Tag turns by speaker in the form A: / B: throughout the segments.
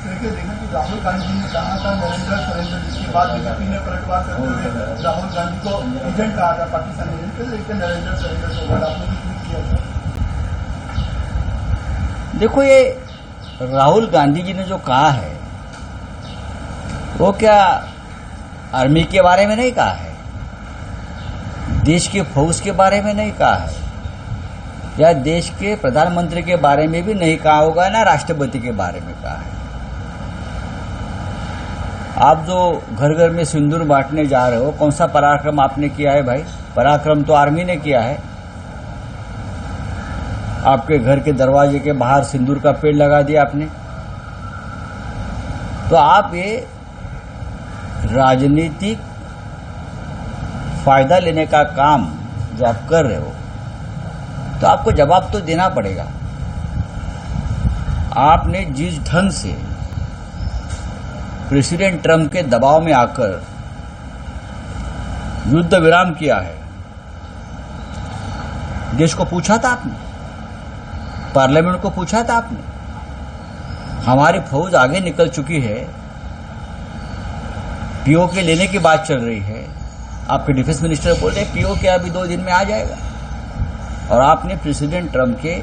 A: देखिए कि राहुल गांधी ने कहा था नरेंद्र सरेंद्र जी के बाद बीजेपी ने पलटवार करते हुए राहुल गांधी को एजेंट कहा था, पाकिस्तानी एजेंट, तो देखिए नरेंद्र सरेंद्र को आपने भी ट्वीट किया था।
B: देखो, ये राहुल गांधी जी ने जो कहा है वो क्या आर्मी के बारे में नहीं कहा है, देश के फौज के बारे में नहीं कहा है, या देश के प्रधानमंत्री के बारे में भी नहीं कहा होगा, ना राष्ट्रपति के बारे में कहा है। आप जो घर घर में सिंदूर बांटने जा रहे हो, कौन सा पराक्रम आपने किया है भाई? पराक्रम तो आर्मी ने किया है। आपके घर के दरवाजे के बाहर सिंदूर का पेड़ लगा दिया आपने। तो आप ये राजनीतिक फायदा लेने का काम जो आप कर रहे हो, तो आपको जवाब तो देना पड़ेगा। आपने जिस ढंग से प्रेसिडेंट ट्रंप के दबाव में आकर युद्ध विराम किया है, देश को पूछा था आपने, पार्लियामेंट को पूछा था आपने? हमारी फौज आगे निकल चुकी है, पीओके लेने की बात चल रही है। आपके डिफेंस मिनिस्टर बोल रहे पीओके अभी 2 दिन में आ जाएगा, और आपने प्रेसिडेंट ट्रंप के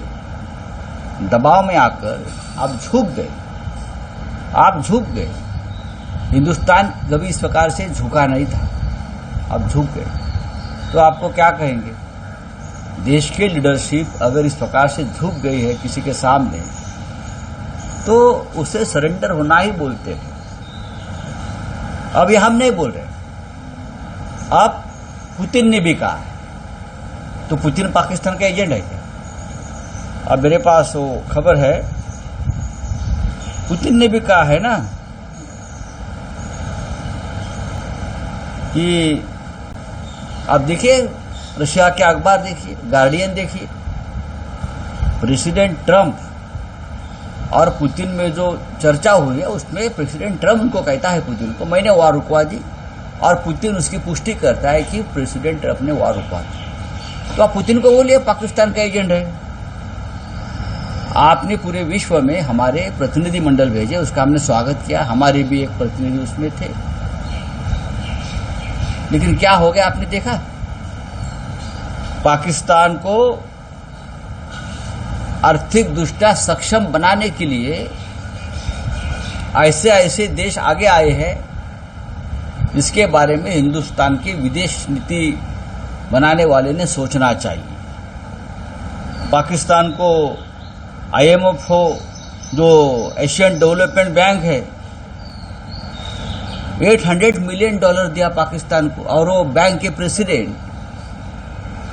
B: दबाव में आकर आप झुक गए। आप झुक गए। हिंदुस्तान कभी इस प्रकार से झुका नहीं था, आप झुक गए। तो आपको क्या कहेंगे? देश की लीडरशिप अगर इस प्रकार से झुक गई है किसी के सामने, तो उसे सरेंडर होना ही बोलते हैं। अब ये हम नहीं बोल रहे, अब पुतिन ने भी कहा है। तो पुतिन पाकिस्तान का एजेंट है क्या? अब मेरे पास वो खबर है, पुतिन ने भी कहा है ना कि आप देखिए, रशिया के अखबार देखिए, गार्डियन देखिए, प्रेसिडेंट ट्रंप और पुतिन में जो चर्चा हुई है उसमें प्रेसिडेंट ट्रंप उनको कहता है पुतिन को, मैंने वार रुकवा दी, और पुतिन उसकी पुष्टि करता है कि प्रेसिडेंट ट्रंप ने वार रुकवा दी। तो आप पुतिन को बोलिए पाकिस्तान का एजेंट है। आपने पूरे विश्व में हमारे प्रतिनिधि मंडल भेजे, उसका हमने स्वागत किया, हमारे भी एक प्रतिनिधि उसमें थे। लेकिन क्या हो गया आपने देखा? पाकिस्तान को आर्थिक दृष्टया सक्षम बनाने के लिए ऐसे ऐसे देश आगे आए हैं जिसके बारे में हिंदुस्तान की विदेश नीति बनाने वाले ने सोचना चाहिए। पाकिस्तान को IMF हो, जो एशियन डेवलपमेंट बैंक है, $800 मिलियन दिया पाकिस्तान को, और वो बैंक के प्रेसिडेंट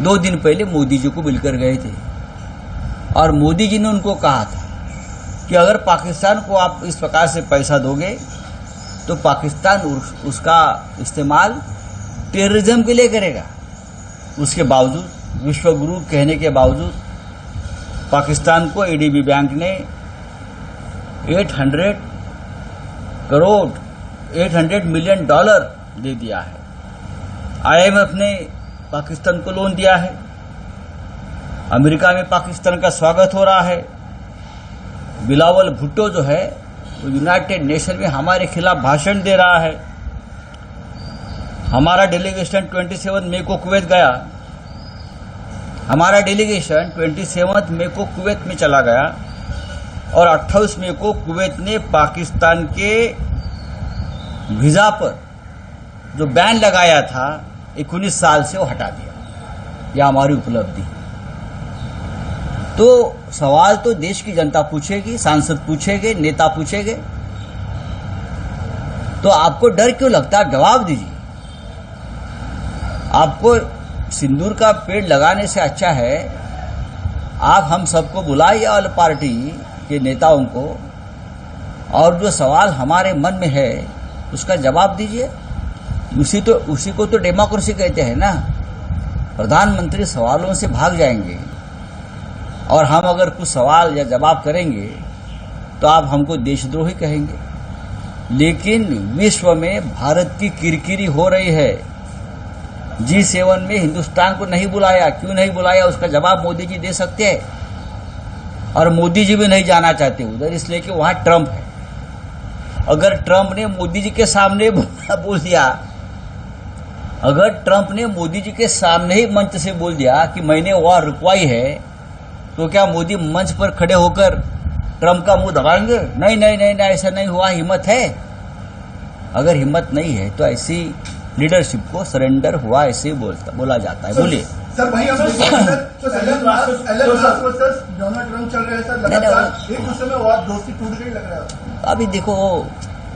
B: 2 दिन पहले मोदी जी को मिलकर गए थे, और मोदी जी ने उनको कहा था कि अगर पाकिस्तान को आप इस प्रकार से पैसा दोगे तो पाकिस्तान उसका इस्तेमाल टेररिज्म के लिए करेगा। उसके बावजूद, विश्व गुरु कहने के बावजूद, पाकिस्तान को ADB बैंक ने $800 मिलियन दे दिया है। IMF ने पाकिस्तान को लोन दिया है। अमेरिका में पाकिस्तान का स्वागत हो रहा है। बिलावल भुट्टो जो है वो यूनाइटेड नेशन में हमारे खिलाफ भाषण दे रहा है। हमारा डेलीगेशन 27 मई को कुवैत गया। हमारा डेलीगेशन 27 मई को कुवैत में चला गया, और 28 मई को कुवैत ने पाकिस्तान के वीजा पर जो बैन लगाया था 19 साल से, वो हटा दिया। यह हमारी उपलब्धि। तो सवाल तो देश की जनता पूछेगी, सांसद पूछेंगे, नेता पूछेंगे। तो आपको डर क्यों लगता है? जवाब दीजिए। आपको सिंदूर का पेड़ लगाने से अच्छा है आप हम सबको बुलाइए, ऑल पार्टी के नेताओं को, और जो सवाल हमारे मन में है उसका जवाब दीजिए। उसी को तो डेमोक्रेसी कहते हैं ना। प्रधानमंत्री सवालों से भाग जाएंगे, और हम अगर कुछ सवाल या जवाब करेंगे तो आप हमको देशद्रोही कहेंगे। लेकिन विश्व में भारत की किरकिरी हो रही है। G7 में हिंदुस्तान को नहीं बुलाया, क्यों नहीं बुलाया? उसका जवाब मोदी जी दे सकते हैं, और मोदी जी भी नहीं जाना चाहते उधर, इसलिए कि वहां ट्रंप है। अगर ट्रंप ने मोदी जी के सामने बोल दिया, अगर ट्रंप ने मोदी जी के सामने ही मंच से बोल दिया कि मैंने वॉर रुकवाई है, तो क्या मोदी मंच पर खड़े होकर ट्रंप का मुंह दबाएंगे? नहीं नहीं नहीं नहीं, ऐसा नहीं हुआ, हिम्मत है? अगर हिम्मत नहीं है तो ऐसी लीडरशिप को सरेंडर हुआ ऐसे ही बोला जाता है। बोलिए
A: सर, वही हम Elon Musk versus Donald Trump चल रहे हैं सर, लगातार एक दूसरे में और दोस्ती टूट गई लग रहा है।
B: अभी देखो,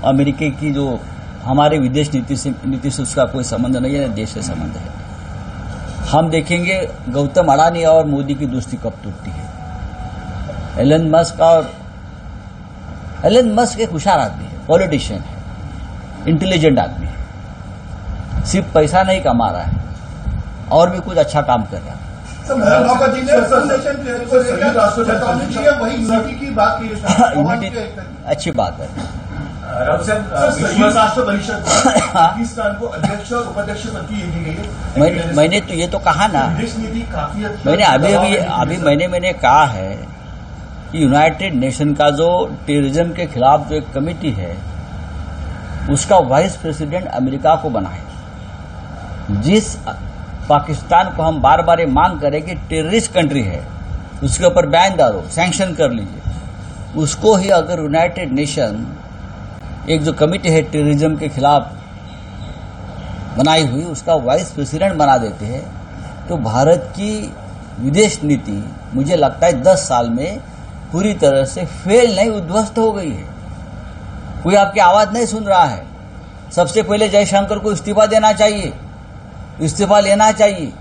B: अमेरिका की जो हमारे विदेश नीति से उसका कोई संबंध नहीं है, देश से संबंध है। हम देखेंगे गौतम अडानी और मोदी की दोस्ती कब टूटती है। एलन मस्क एक होशियार आदमी है, पॉलिटिशियन है, इंटेलिजेंट आदमी है, सिर्फ पैसा नहीं कमा रहा है और भी कुछ अच्छा काम कर रहा है।
A: वही यूनिटी की बात की
B: यूनिटी अच्छी बात है।
A: राष्ट्र परिषद पाकिस्तान को अध्यक्ष और उपाध्यक्ष पद की दी गई है।
B: मैंने तो ये तो कहा ना,
A: विदेश नीति काफी
B: मैंने मैंने कहा है कि यूनाइटेड नेशन का जो टेररिज्म के खिलाफ जो एक कमेटी है, उसका वाइस प्रेसिडेंट अमेरिका को बनाए। जिस पाकिस्तान को हम बार बार ये मांग करें कि टेररिस्ट कंट्री है, उसके ऊपर बैन डालो, सैंक्शन कर लीजिए, उसको ही अगर यूनाइटेड नेशन एक जो कमेटी है टेररिज्म के खिलाफ बनाई हुई, उसका वाइस प्रेसिडेंट बना देते हैं, तो भारत की विदेश नीति मुझे लगता है 10 साल में पूरी तरह से फेल नहीं, उद्ध्वस्त हो गई है। कोई आपकी आवाज नहीं सुन रहा है। सबसे पहले जयशंकर को इस्तीफा देना चाहिए, इस्तीफा लेना चाहिए।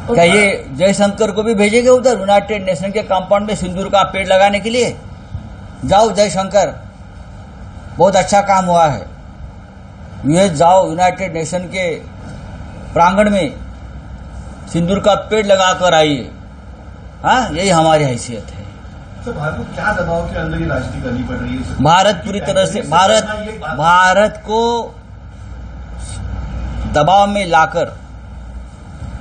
B: क्या ये जयशंकर को भी भेजेंगे उधर यूनाइटेड नेशन के कंपाउंड में सिंदूर का पेड़ लगाने के लिए? जाओ जयशंकर, बहुत अच्छा काम हुआ है, यूएस जाओ, यूनाइटेड नेशन के प्रांगण में सिंदूर का पेड़ लगाकर आइए। हाँ, यही हमारी हैसियत है।
A: तो भारत को क्या दबाव के अंदर ये राजनीति करनी पड़ रही है?
B: भारत पूरी तरह से भारत को दबाव में लाकर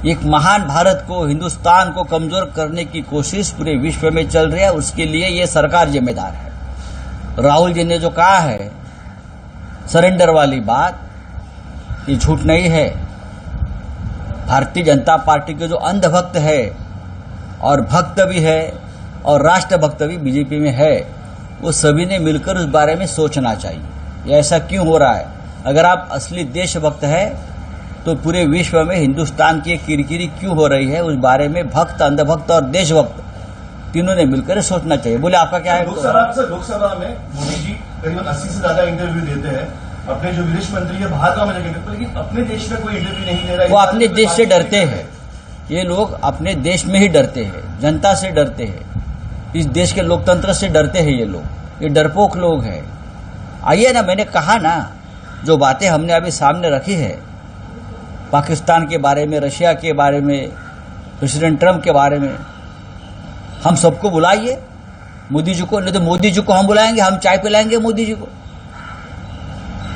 B: एक महान भारत को, हिंदुस्तान को कमजोर करने की कोशिश पूरे विश्व में चल रही है। उसके लिए ये सरकार जिम्मेदार है। राहुल जी ने जो कहा है सरेंडर वाली बात, ये झूठ नहीं है। भारतीय जनता पार्टी के जो अंधभक्त है और भक्त भी है और राष्ट्रभक्त भी बीजेपी में है, वो सभी ने मिलकर उस बारे में सोचना चाहिए ये ऐसा क्यों हो रहा है। अगर आप असली देशभक्त है तो पूरे विश्व में हिंदुस्तान की किरकिरी क्यों हो रही है, उस बारे में भक्त, अंधभक्त और देशभक्त तीनों ने मिलकर सोचना चाहिए। बोले आपका क्या है?
A: लोकसभा में मोदी जी करीबन 80 से ज्यादा इंटरव्यू देते हैं, अपने जो विदेश मंत्री है बाहर का मजा करते, लेकिन अपने देश में कोई इंटरव्यू नहीं दे रहा है।
B: वो अपने देश से डरते हैं। ये लोग अपने देश में ही डरते हैं, जनता से डरते हैं, इस देश के लोकतंत्र से डरते हैं। ये लोग, ये डरपोक लोग हैं। आइए ना, मैंने कहा ना, जो बातें हमने अभी सामने रखी है पाकिस्तान के बारे में, रशिया के बारे में, प्रेसिडेंट ट्रंप के बारे में, हम सबको बुलाइए, मोदी जी को। नहीं तो मोदी जी को हम बुलाएंगे, हम चाय पिलाएंगे मोदी जी को,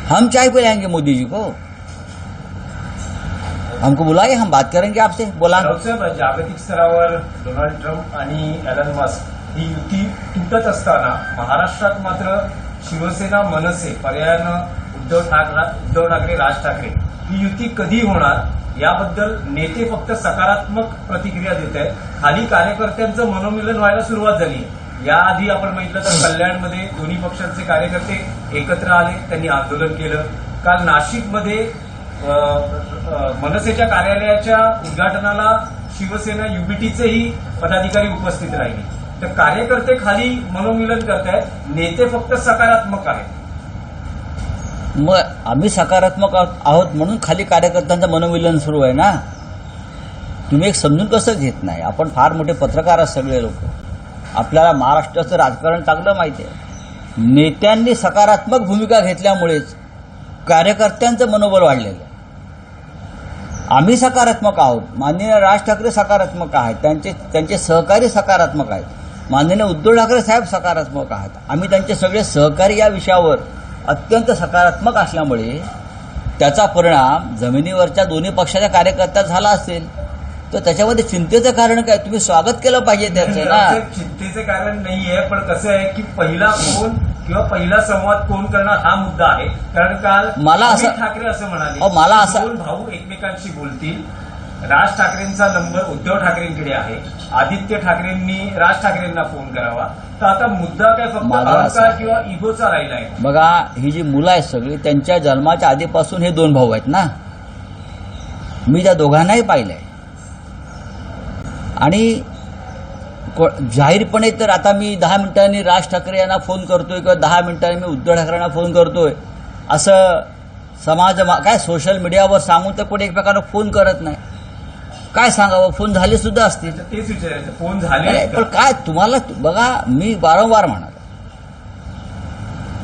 B: हम चाय पिलाएंगे मोदी जी को। हमको बुलाइए, हम बात करेंगे आपसे। बोला
C: जागतिक स्तरावर डोनाल्ड ट्रम्प आणि एलन मस्क ही युती तुटत असताना महाराष्ट्रात मात्र शिवसेना, मनसे, पर्यायानं उद्धव ठाकरे, राज ठाकरे ही युती कधी होणार याबद्दल नेते फक्त सकारात्मक प्रतिक्रिया देत आहेत. खाली कार्यकर्त्यांचं मनोमिलन व्हायला सुरुवात झाली आहे. याआधी आपण म्हटलं तर कल्याणमध्ये दोन्ही पक्षांचे कार्यकर्ते एकत्र आले, त्यांनी आंदोलन केलं. काल नाशिकमध्ये मनसेच्या कार्यालयाच्या उद्घाटनाला शिवसेना युबीटीचेही पदाधिकारी उपस्थित राहिले. तर कार्यकर्ते खाली मनोमिलन करतायत, नेते फक्त सकारात्मक आहेत.
B: मग आम्ही सकारात्मक आहोत म्हणून खाली कार्यकर्त्यांचं मनोमिलन सुरू आहे ना. तुम्ही एक समजून कसं घेत नाही? आपण फार मोठे पत्रकार आहात सगळे लोक, आपल्याला महाराष्ट्राचं राजकारण चांगलं माहिती आहे. नेत्यांनी सकारात्मक भूमिका घेतल्यामुळेच कार्यकर्त्यांचं मनोबल वाढलेलं आहे. आम्ही सकारात्मक आहोत, माननीय राज ठाकरे सकारात्मक आहेत, त्यांचे सहकारी सकारात्मक आहेत, माननीय उद्धव ठाकरे साहेब सकारात्मक आहेत. आम्ही त्यांचे सगळे सहकारी या विषयावर अत्यंत सकारात्मक असल्यामुळे त्याचा परिणाम जमिनीवरच्या दोन्ही पक्षाच्या कार्यकर्त्यात झाला असेल तर त्याच्यामध्ये चिंतेचं कारण काय? तुम्ही स्वागत केलं पाहिजे त्याचं ना.
C: चिंतेचं कारण नाहीये, पण कसं आहे की पहिला फोन किंवा पहिला संवाद कोण करणार हा मुद्दा आहे. कारण काल
B: मला असं-
C: अमित ठाकरे असं म्हणाले
B: अहो, मला
C: की
B: असं-
C: दोन भाऊ एकमेकांशी बोलतील. राज ठाकरेंचा नंबर उद्धव ठाकरेंकडे आहे. आदित्य ठाकरेंनी राज ठाकरेंना फोन करावा. तर आता मुद्दा काय फक्त
B: माझा असा-
C: अहंकार किंवा इगोचा राहिला आहे?
B: बघा, ही जी मुलं आहेत सगळी त्यांच्या जन्माच्या आधीपासून हे दोन भाऊ आहेत ना. मी त्या दोघांनाही पाहिलंय आणि जाहीरपणे तर आता मी 10 मिनिटांनी राज ठाकरे यांना फोन करतोय किंवा 10 मिनिटांनी मी उद्धव ठाकरेंना फोन करतोय असं काय सोशल मीडियावर सांगून तर कोणी एकमेकांना फोन करत नाही. काय सांगावं, फोन झाले सुद्धा असतील.
C: तेच विचारायचं, फोन झाले
B: अरे,
C: आहेत
B: पण
C: का?
B: काय तुम्हाला बघा, मी वारंवार म्हणालो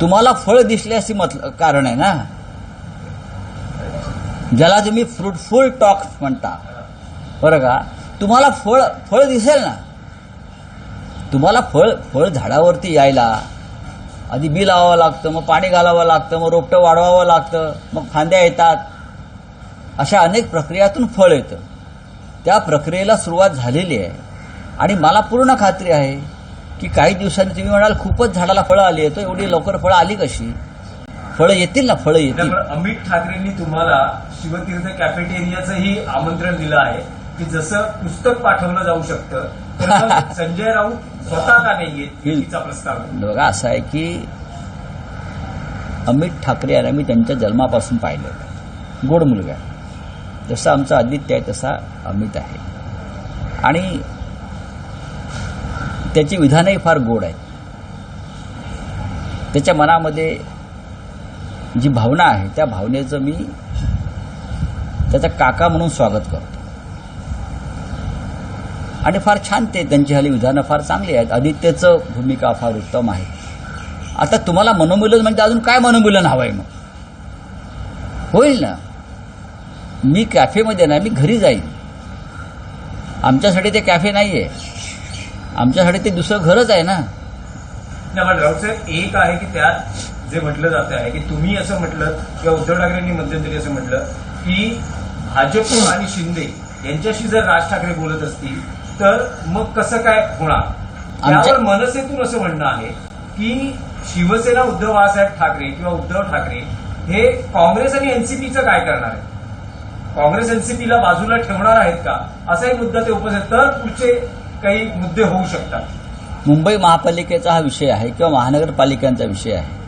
B: तुम्हाला फळ दिसले असे कारण आहे ना. ज्याला तुम्ही फ्रुटफुल टॉक म्हणता बरं का, तुम्हाला फळ दिसेल ना. तुम्हाला फळ झाडावरती यायला आधी बी लावावं लागतं, मग पाणी घालावं लागतं, मग रोपटं वाढवावं लागतं, मग फांद्या येतात. अशा अनेक प्रक्रियातून फळ येतं. त्या प्रक्रियेला सुरुवात झालेली आहे आणि मला पूर्ण खात्री आहे की काही दिवसांनी तुम्ही म्हणाल खूपच झाडाला फळं आली आहे, तर एवढी लवकर फळं आली कशी? फळं येतील ना, फळं येतील.
C: त्यामुळे अमित ठाकरेंनी तुम्हाला शिवतीर्थ कॅफेटेरियाचंही आमंत्रण दिलं आहे की जसं पुस्तक पाठवलं जाऊ शकतं तर संजय राऊत स्वतः का नाही येत तिचा प्रस्ताव आहे.
B: बघा, असं आहे की अमित ठाकरे यांना मी त्यांच्या जन्मापासून पाहिलेलं आहे. गोड मुलगा आहे. जसं आमचा आदित्य आहे तसा अमित आहे आणि त्याची विधानही फार गोड आहेत. त्याच्या मनामध्ये जी भावना आहे त्या भावनेचं मी त्याचा काका म्हणून स्वागत करतो आणि फार छान ते त्यांची हल्ली विधानं फार चांगली आहेत. आदित्यचं भूमिका फार उत्तम आहे. आता तुम्हाला मनोमिलन म्हणजे अजून काय मनोमिलन हवं आहे? मग होईल ना. मी कॅफेमध्ये नाही, मी घरी जाईन. आमच्यासाठी ते कॅफे नाहीये, आमच्यासाठी ते दुसरं घरच आहे ना.
C: नाही, पण राऊत साहेब, एक आहे की त्यात जे म्हटलं जात आहे की तुम्ही असं म्हटलं किंवा उद्धव ठाकरेंनी मध्यंतरी असं म्हटलं की भाजप आणि शिंदे यांच्याशी जर राज ठाकरे बोलत असतील तर मग कसं काय होणार? त्यावर मनसेतून असं म्हणणं आहे की शिवसेना उद्धव बाळासाहेब ठाकरे किंवा उद्धव ठाकरे हे काँग्रेस आणि एनसीपीचं काय करणार आहे? काँग्रेस एनसीपीला बाजूला ठेवणार आहेत का, असाही मुद्दा ते उपस्थित, तर पुढचे काही मुद्दे होऊ शकतात.
B: मुंबई महापालिकेचा हा विषय आहे किंवा महानगरपालिकांचा विषय आहे.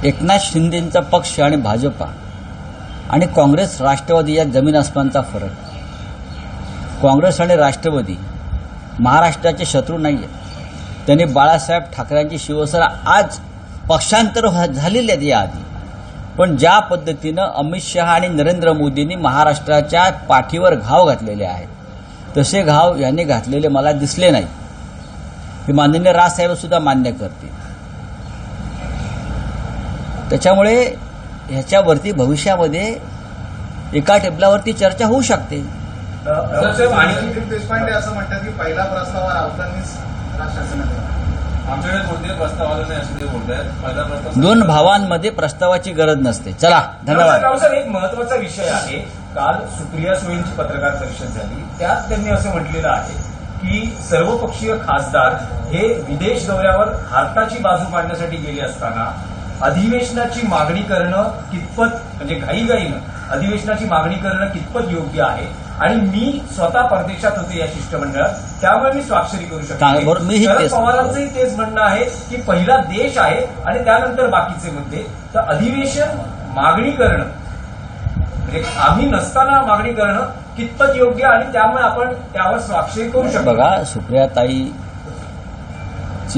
B: एकनाथ शिंदेंचा पक्ष आणि भाजपा आणि काँग्रेस राष्ट्रवादी या जमीन आसमानचा फरक. काँग्रेस आणि राष्ट्रवादी महाराष्ट्राचे शत्रू नाही आहेत. त्यांनी बाळासाहेब ठाकरेंची शिवसेना आज पक्षांतर झालेली आहेत याआधी, पण ज्या पद्धतीनं अमित शहा आणि नरेंद्र मोदींनी महाराष्ट्राच्या पाठीवर घाव घातलेले आहेत तसे घाव यांनी घातलेले मला दिसले नाही. हे माननीय राजसाहेब सुद्धा मान्य करतील. त्याच्यामुळे ह्याच्यावरती भविष्यामध्ये एका टेबलावरती चर्चा होऊ शकते.
C: राऊत साहेब, आणि
A: दिलीप देशपांडे असं म्हणतात की पहिला प्रस्ताव राऊतांनीच राज्य शासनात
D: आमच्याकडे कोणतेही प्रस्ताव आला नाही असं ते बोलतायत. पहिला प्रस्ताव
B: दोन भावांमध्ये प्रस्तावाची गरज नसते. चला, धन्यवाद.
C: राऊत साहेब, एक महत्वाचा विषय आहे. काल सुप्रिया सुळेंची पत्रकार परिषद झाली, त्यात त्यांनी असं म्हटलेलं आहे की सर्वपक्षीय खासदार हे विदेश दौऱ्यावर भारताची बाजू मांडण्यासाठी गेले असताना अधिवेशनाची मागणी करणं कितपत, म्हणजे घाईघाईनं अधिवेशनाची मागणी करणं कितपत योग्य आहे, आणि मी स्वतः परदेशात होते या शिष्टमंडळात, त्यामुळे मी स्वाक्षरी करू
B: बरोबर, मीही
C: शकतो. शरद
B: तेच
C: पवारांचंही तेच म्हणणं आहे की पहिला देश आहे आणि त्यानंतर बाकीचे मुद्दे. तर अधिवेशन मागणी करणं म्हणजे आम्ही नसताना मागणी करणं कितपत योग्य आणि त्यामुळे आपण त्यावर स्वाक्षरी करू शकतो.
B: बघा, सुप्रियाताईची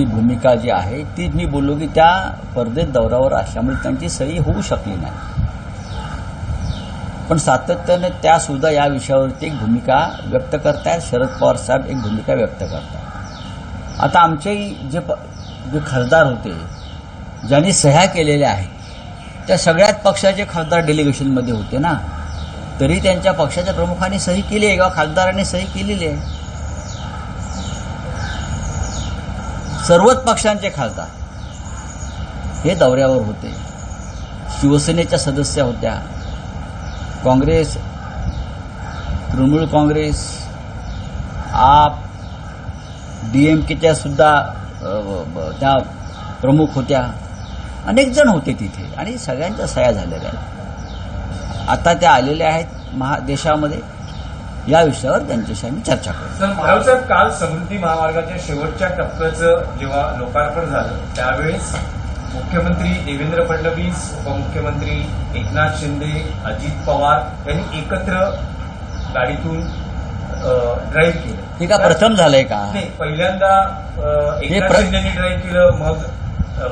B: भूमिका जी आहे ती मी बोललो की त्या परदेश दौऱ्यावर असल्यामुळे त्यांची सही होऊ शकली नाही, पण सातत्याने त्या सुद्धा या विषयावरती एक भूमिका व्यक्त करतायत. शरद पवार साहेब एक भूमिका व्यक्त करतायत. आता आमचेही जे खासदार होते ज्यांनी सह्या केलेल्या आहेत त्या सगळ्याच पक्षाचे खासदार डेलिगेशनमध्ये होते ना, तरी त्यांच्या पक्षाच्या प्रमुखांनी सही केली आहे किंवा खासदारांनी सही केलेली आहे. सर्वच पक्षांचे खासदार हे दौऱ्यावर होते. शिवसेनेच्या सदस्य होत्या, काँग्रेस, तृणमूल काँग्रेस, आप, डीएमकेच्या सुद्धा त्या प्रमुख होत्या, अनेक जण होते तिथे आणि सगळ्यांच्या सह्या झालेल्या आहेत. आता त्या आलेल्या आहेत देशामध्ये. या विषयावर त्यांच्याशी आम्ही चर्चा करू.
C: सर महारावसाहेब, काल समृद्धी महामार्गाच्या शेवटच्या टप्प्याचं जेव्हा लोकार्पण झालं त्यावेळेस मुख्यमंत्री देवेंद्र फडणवीस, उपमुख्यमंत्री एकनाथ शिंदे, अजित पवार यांनी एकत्र गाडीतून ड्राईव्ह केलं.
B: हे का प्रथम झालंय का?
C: नाही, पहिल्यांदा एकनाथ शिंदेनी ड्राईव्ह केलं, मग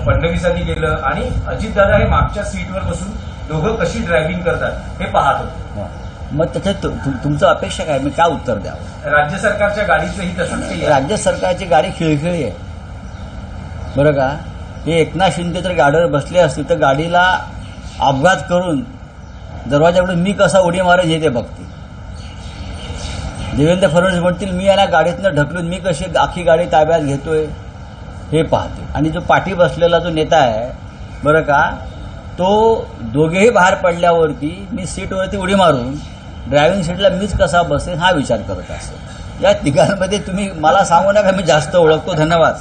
C: फडणवीसांनी केलं आणि अजितदादा हे मागच्या सीटवर बसून दोघं कशी ड्रायव्हिंग करतात हे पाहत होते.
B: मग त्याच्यात तुमचं अपेक्षा काय? मी काय उत्तर द्यावं?
C: राज्य सरकारच्या गाडीचंही तसंच काही आहे.
B: राज्य सरकारची गाडी खिळखिळी आहे बरं का. हे एकनाथ शिंदे तर गाडीवर बसले असतील तर गाडीला अपघात करून दरवाजाकडून मी कसा उडी मारेन हे ते बघतील. देवेंद्र फडणवीस म्हणतील मी याला गाडीतनं ढकलून मी कशी आखी गाडी ताब्यात घेतोय हे पाहते. आणि जो पाठी बसलेला जो नेता आहे बरं का, तो दोघेही बाहेर पडल्यावरती मी सीटवरती उडी मारून ड्रायव्हिंग सीटला मीच कसा बसेन हा विचार करत असेल. या तिघांमध्ये तुम्ही मला सांगू नका, मी जास्त ओळखतो. धन्यवाद.